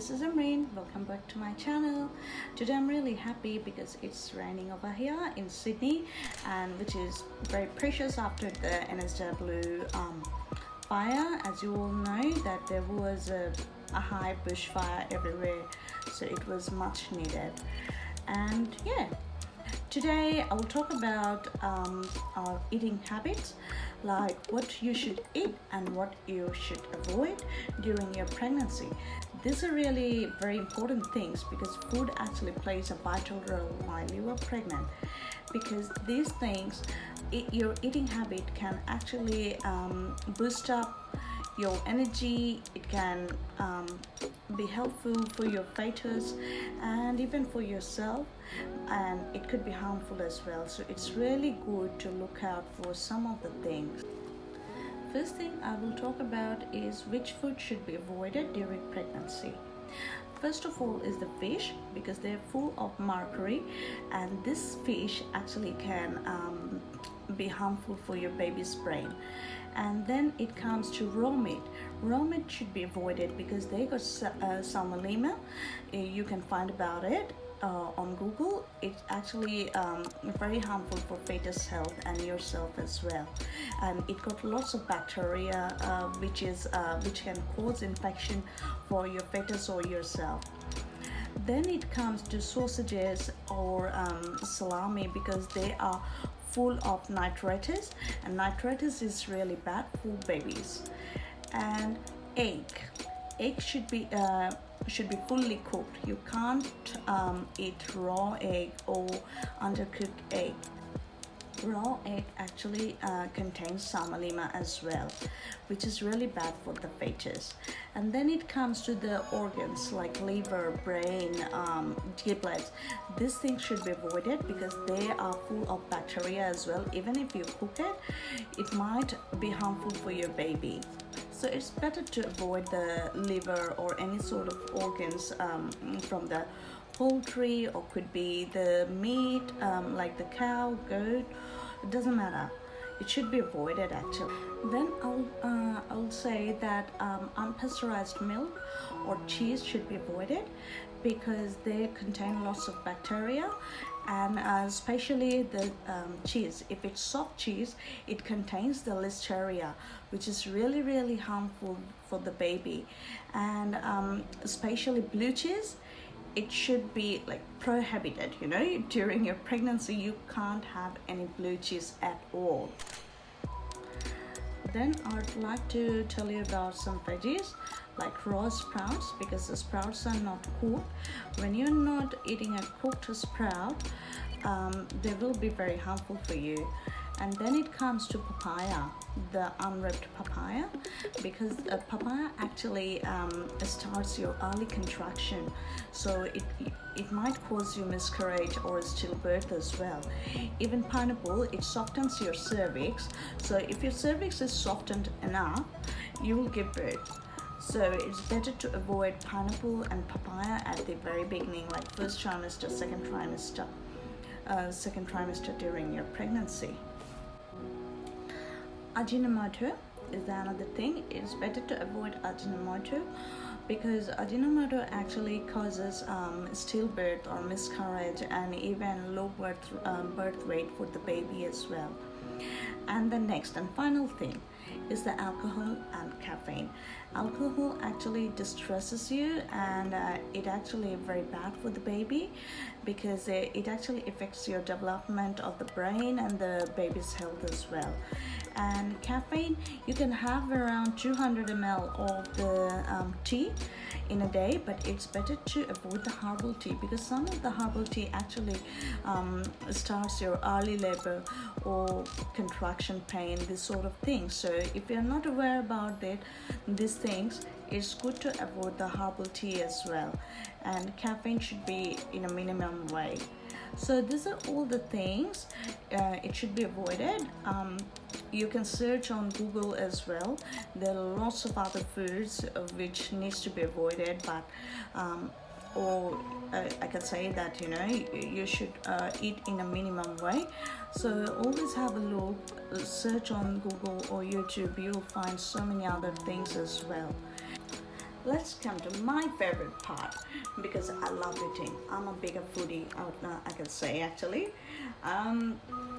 this is Amrin. Welcome back to my channel. Today I'm really happy because it's raining over here in Sydney, and which is very precious after the NSW fire. As you all know, that there was a high bushfire everywhere, so it was much needed. And yeah, today I will talk about our eating habits, like what you should eat and what you should avoid during your pregnancy. These are really very important things because food actually plays a vital role while you are pregnant, because these things, your eating habit can actually boost up your energy. It can be helpful for your fetus and even for yourself, and it could be harmful as well. So it's really good to look out for some of the things. First thing I will talk about is which food should be avoided during pregnancy. First of all is the fish, because they're full of mercury, and this fish actually can be harmful for your baby's brain. And then it comes to raw meat. Raw meat should be avoided because they got salmonella. You can find about it on Google. It's actually very harmful for fetus health and yourself as well. And it got lots of bacteria which can cause infection for your fetus or yourself. Then it comes to sausages or salami, because they are full of nitrates, and nitrates is really bad for babies. And egg should be fully cooked. You can't eat raw egg or undercooked egg. Raw egg actually contains salmonella as well, which is really bad for the fetus. And then it comes to the organs like liver, brain, giblets. These things should be avoided because they are full of bacteria as well. Even if you cook it, it might be harmful for your baby. So it's better to avoid the liver or any sort of organs from the poultry, or could be the meat like the cow, goat. It doesn't matter. It should be avoided actually. Then I'll say that unpasteurized milk or cheese should be avoided because they contain lots of bacteria, and especially the cheese. If it's soft cheese, it contains the listeria, which is really harmful for the baby. And especially blue cheese, it should be like prohibited. During your pregnancy you can't have any blue cheese at all. Then I'd like to tell you about some veggies like raw sprouts, because the sprouts are not cooked. When you're not eating a cooked sprout, they will be very harmful for you. And then it comes to papaya, the unripped papaya, because papaya actually starts your early contraction, so it might cause you miscarriage or stillbirth as well. Even pineapple, it softens your cervix, so if your cervix is softened enough, you will give birth. So it's better to avoid pineapple and papaya at the very beginning, like first trimester, second trimester during your pregnancy. Ajinomoto is another thing. It's better to avoid Ajinomoto because Ajinomoto actually causes stillbirth or miscarriage, and even low birth weight for the baby as well. And the next and final thing is the alcohol and caffeine. Alcohol actually distresses you, and it actually very bad for the baby because it actually affects your development of the brain and the baby's health as well. And caffeine, you can have around 200 ml of the tea in a day, but it's better to avoid the herbal tea because some of the herbal tea actually starts your early labor or contraction pain, this sort of thing. So if you're not aware about these things, it's good to avoid the herbal tea as well. And caffeine should be in a minimum way. So these are all the things it should be avoided. You can search on Google as well. There are lots of other foods which needs to be avoided, but I can say that you should eat in a minimum way. So always have a look, search on Google or YouTube. You'll find so many other things as well. let's come to my favorite part, because I love eating. I'm a bigger foodie, I can say actually.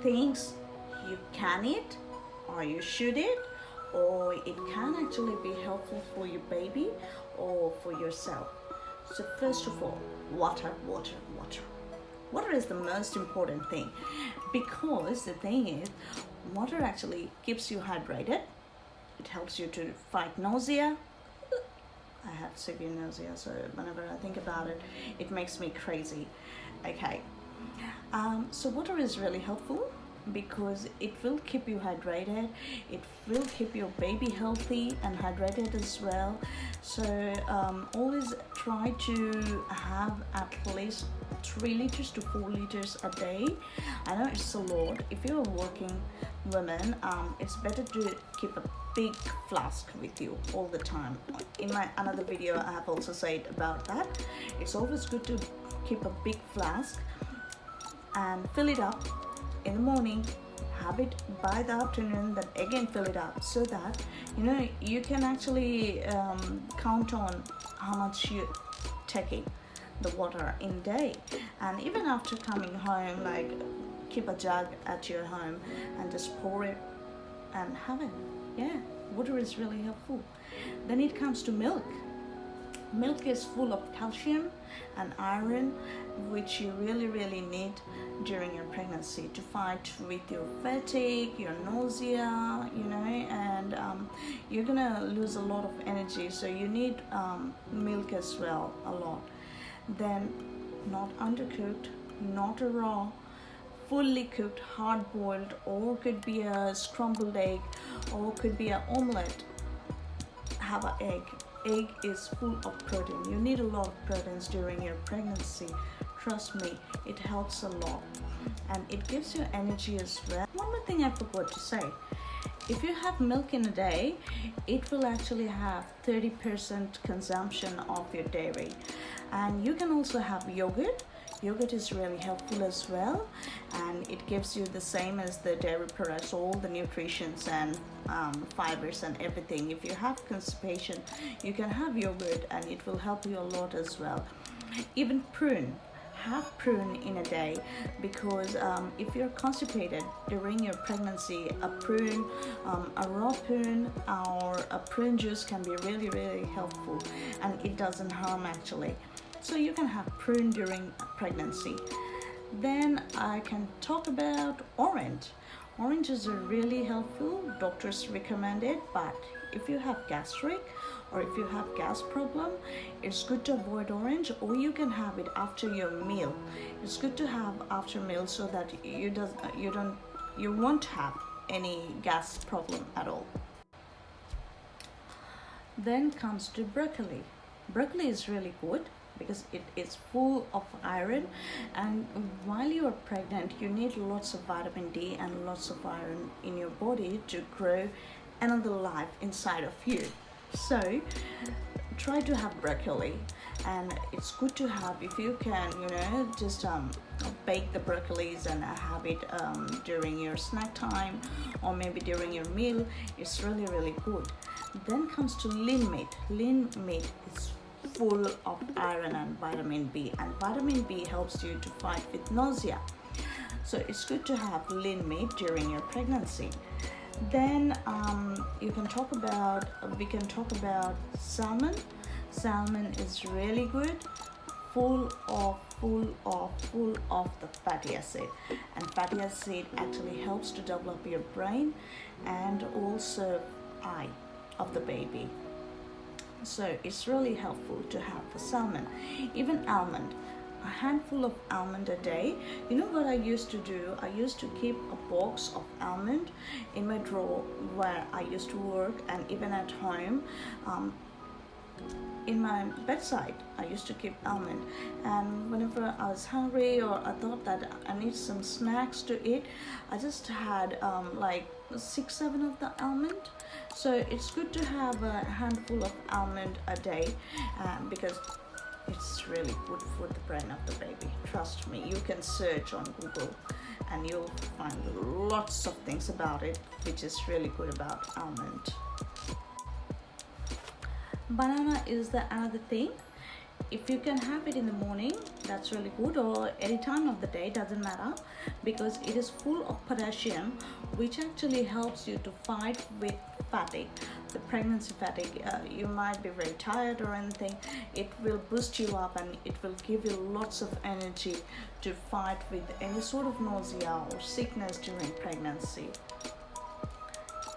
Things you can eat, or you should eat, or it can actually be helpful for your baby or for yourself. So first of all, water. Water is the most important thing, because the thing is, water actually keeps you hydrated. It helps you to fight nausea. I have severe nausea, so whenever I think about it, it makes me crazy. Okay, so water is really helpful because it will keep you hydrated. It will keep your baby healthy and hydrated as well. So always try to have at least 3 liters to 4 liters a day. I know it's a lot. If you're a working woman, it's better to keep a big flask with you all the time. In my another video, I have also said about that. It's always good to keep a big flask and fill it up in the morning, have it by the afternoon, then again fill it up, so that you can actually count on how much you're taking the water in day. And even after coming home, like, keep a jug at your home and just pour it and have it. Yeah, water is really helpful. Then it comes to milk. Milk is full of calcium and iron, which you really need during your pregnancy to fight with your fatigue, your nausea, and you're gonna lose a lot of energy, so you need milk as well, a lot. Then not undercooked, not raw, fully cooked, hard boiled, or could be a scrambled egg, or could be an omelette. Have an egg. Egg is full of protein. You need a lot of proteins during your pregnancy. Trust me, it helps a lot, and it gives you energy as well. One more thing I forgot to say: if you have milk in a day, it will actually have 30% consumption of your dairy. And you can also have yogurt. Yogurt is really helpful as well, and it gives you the same as the dairy products, all the nutritions and fibers and everything. If you have constipation, you can have yogurt and it will help you a lot as well. Even prune. Have prune in a day, because if you're constipated during your pregnancy, a prune, a raw prune or a prune juice can be really helpful, and it doesn't harm actually. So you can have prune during pregnancy. Then I can talk about orange. Oranges are really helpful. Doctors recommend it, but if you have gastric or if you have gas problem, it's good to avoid orange, or you can have it after your meal. It's good to have after meal so that you won't have any gas problem at all. Then comes to broccoli. Broccoli is really good because it is full of iron, and while you are pregnant, you need lots of vitamin D and lots of iron in your body to grow another life inside of you. So try to have broccoli, and it's good to have, if you can, just bake the broccolis and have it during your snack time or maybe during your meal. It's really good. Then comes to lean meat. Lean meat is full of iron and vitamin B, and vitamin B helps you to fight with nausea. So it's good to have lean meat during your pregnancy. Then we can talk about salmon. Salmon is really good, full of the fatty acid, and fatty acid actually helps to develop your brain and also eye of the baby. So it's really helpful to have the salmon. Even almond, a handful of almond a day. You know what I used to do? I used to keep a box of almond in my drawer where I used to work, and even at home, in my bedside, I used to keep almond. And whenever I was hungry or I thought that I need some snacks to eat, I just had like 6-7 of the almond. So it's good to have a handful of almond a day, because it's really good for the brain of the baby. Trust me, you can search on Google and you'll find lots of things about it, which is really good about almond. Banana is the another thing. If you can have it in the morning, that's really good, or any time of the day, doesn't matter, because it is full of potassium, which actually helps you to fight with fatigue, the pregnancy fatigue. You might be very tired or anything. It will boost you up and it will give you lots of energy to fight with any sort of nausea or sickness during pregnancy.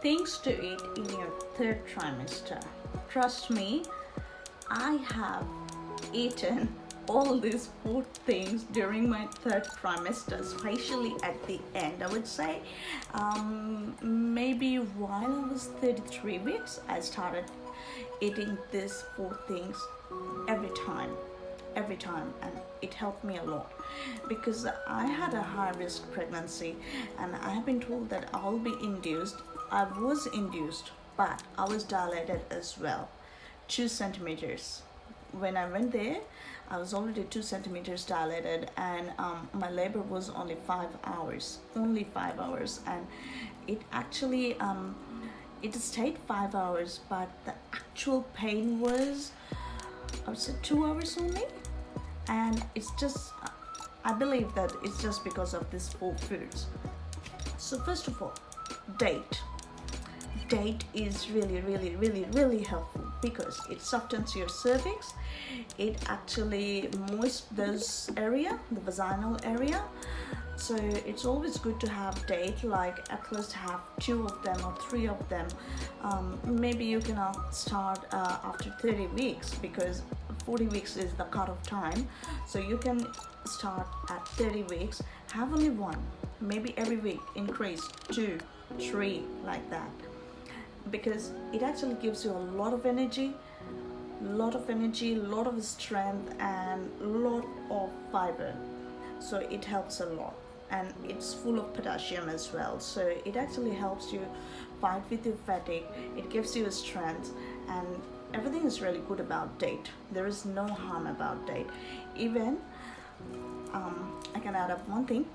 Things to eat in your third trimester. Trust me, I have eaten all these food things during my third trimester, especially at the end. I would say maybe while I was 33 weeks, I started eating these food things every time, and it helped me a lot because I had a high risk pregnancy and I have been told that I'll be induced. I was induced, but I was dilated as well, 2 centimeters. When I went there, I was already 2 centimeters dilated, and my labor was only 5 hours, and it actually it stayed 5 hours, but the actual pain was, I would say, 2 hours only, and it's just, I believe that it's just because of these 4 foods. So first of all, date is really helpful because it softens your cervix. It actually moistens this area, the vaginal area. So it's always good to have date, like at least have 2 of them or 3 of them. Maybe you cannot start after 30 weeks because 40 weeks is the cutoff time. So you can start at 30 weeks, have only 1, maybe every week increase 2, 3, like that, because it actually gives you a lot of energy, lot of strength, and lot of fiber. So it helps a lot, and it's full of potassium as well. So it actually helps you fight with your fatigue. It gives you strength, and everything is really good about date. There is no harm about date. Even I can add up one thing.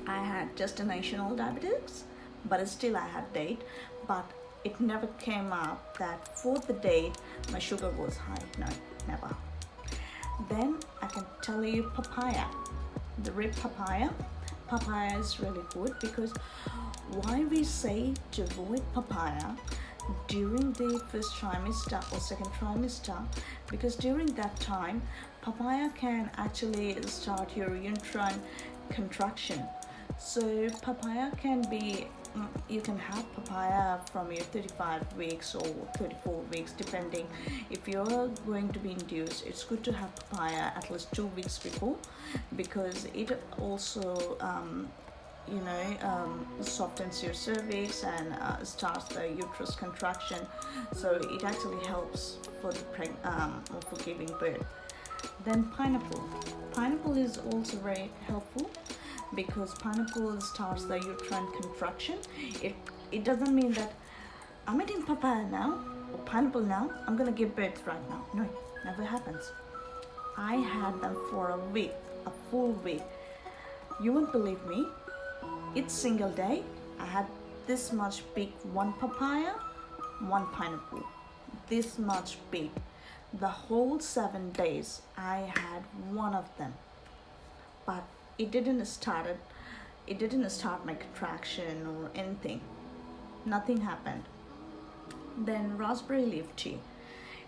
I had gestational diabetes, but still I had date, but it never came up that for the date my sugar was high. No, never. Then I can tell you papaya, the red papaya. Papaya is really good because why we say to avoid papaya during the first trimester or second trimester, because during that time papaya can actually start your uterine contraction. So papaya can be, you can have papaya from your 35 weeks or 34 weeks, depending. If you're going to be induced, it's good to have papaya at least 2 weeks before, because it also softens your cervix and starts the uterus contraction. So it actually helps for the for giving birth. Then pineapple is also very helpful because pineapple starts the uterine contraction. It doesn't mean that I'm eating papaya now or pineapple now, I'm gonna give birth right now. No, never happens. I had them for a week, a full week. You won't believe me. Each single day I had this much big, 1 papaya, 1 pineapple, this much big. The whole 7 days I had 1 of them, but it didn't start my contraction or anything. Nothing happened. Then raspberry leaf tea.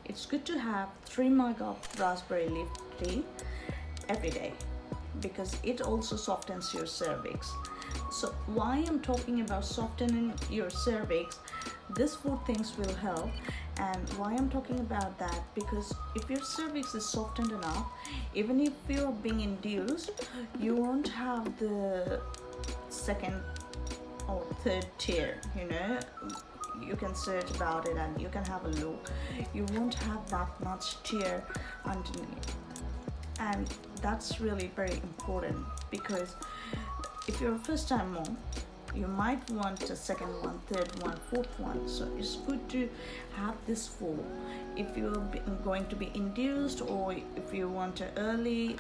It's good to have 3 mg of raspberry leaf tea every day because it also softens your cervix. So why I'm talking about softening your cervix, these 4 things will help. And why I'm talking about that, because if your cervix is softened enough, even if you're being induced, you won't have the second or third tear. You can search about it and you can have a look. You won't have that much tear underneath, and that's really very important, because if you're a first time mom, you might want a second one, third one, fourth one. So it's good to have this 4. If you're going to be induced, or if you want an early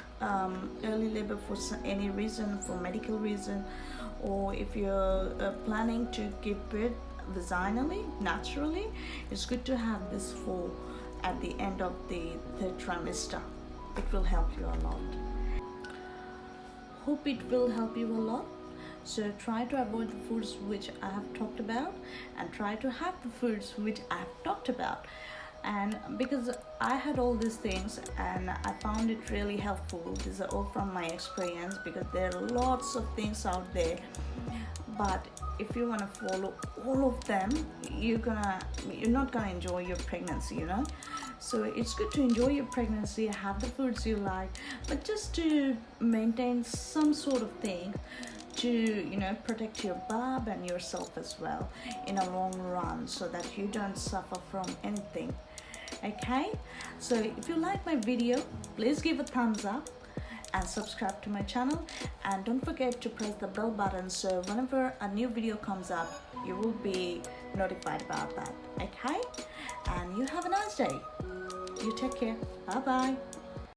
labor for any reason, for medical reason, or if you're planning to give birth vaginally, naturally, it's good to have this 4 at the end of the third trimester. It will help you a lot. Hope it will help you a lot. So try to avoid the foods which I have talked about, and try to have the foods which I have talked about. And because I had all these things and I found it really helpful, these are all from my experience, because there are lots of things out there, but if you want to follow all of them, you're not gonna enjoy your pregnancy, you know. So it's good to enjoy your pregnancy, have the foods you like, but just to maintain some sort of thing to, you know, protect your bub and yourself as well in a long run, so that you don't suffer from anything. Okay, so if you like my video, please give a thumbs up and subscribe to my channel, and don't forget to press the bell button, so whenever a new video comes up, you will be notified about that. Okay, and you have a nice day. You take care. Bye bye.